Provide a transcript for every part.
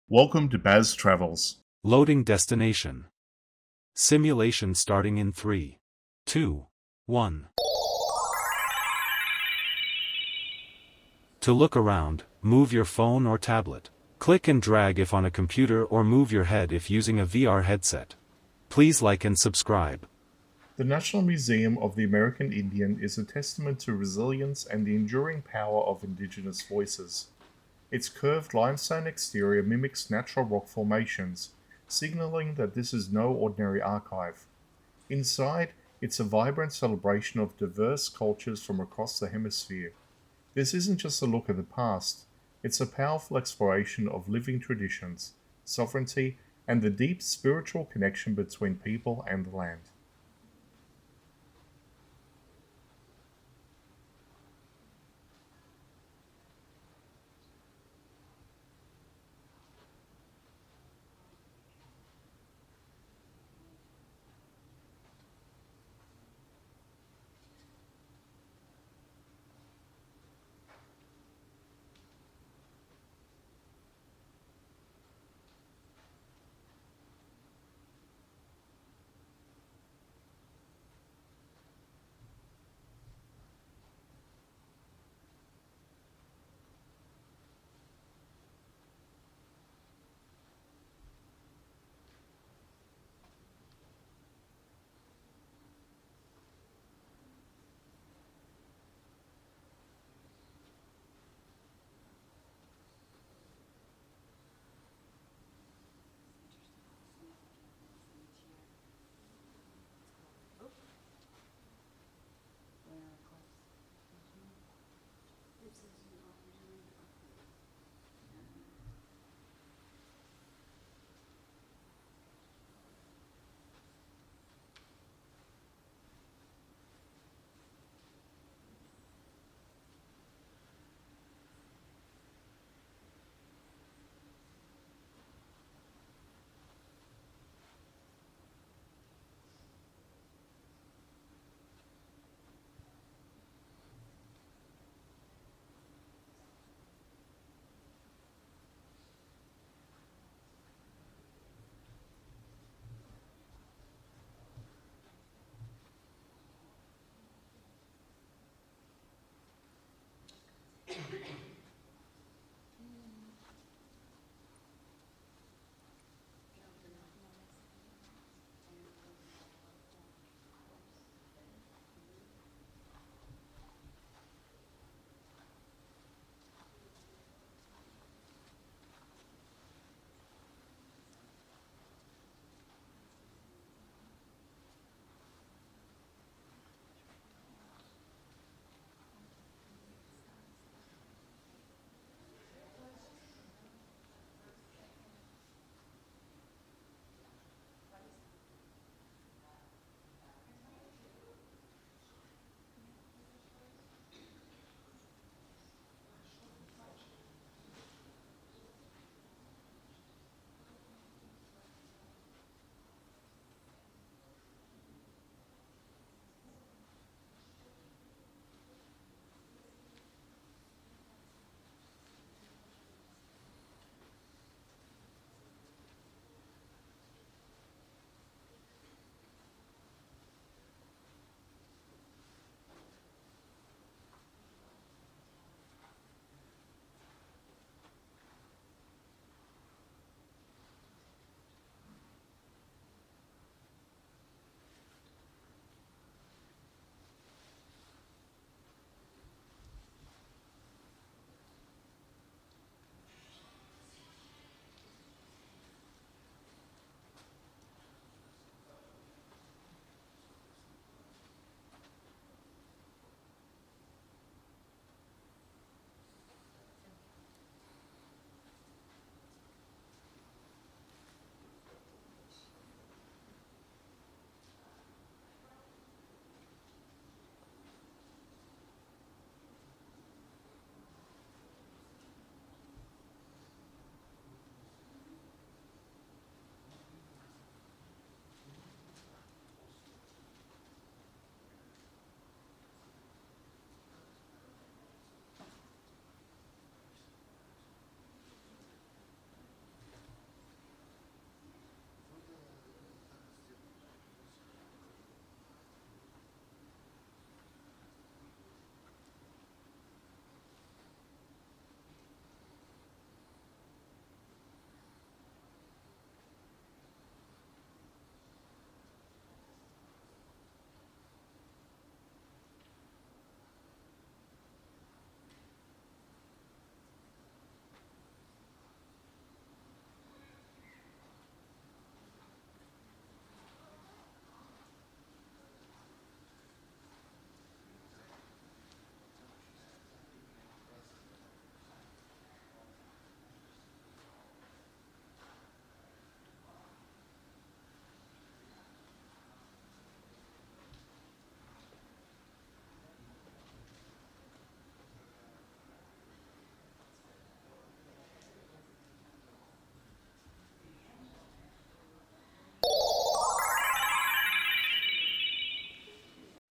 Welcome to Baz Travels. Loading destination. Simulation starting in 3, 2, 1. To look around, move your phone or tablet. Click and drag if on a computer or move your head if using a VR headset. Please like and subscribe. The National Museum of the American Indian is a testament to resilience and the enduring power of indigenous voices. Its curved limestone exterior mimics natural rock formations, signaling that this is no ordinary archive. Inside, it's a vibrant celebration of diverse cultures from across the hemisphere. This isn't just a look at the past, it's a powerful exploration of living traditions, sovereignty, and the deep spiritual connection between people and the land.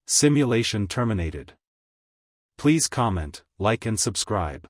Simulation terminated. Please comment, like and subscribe.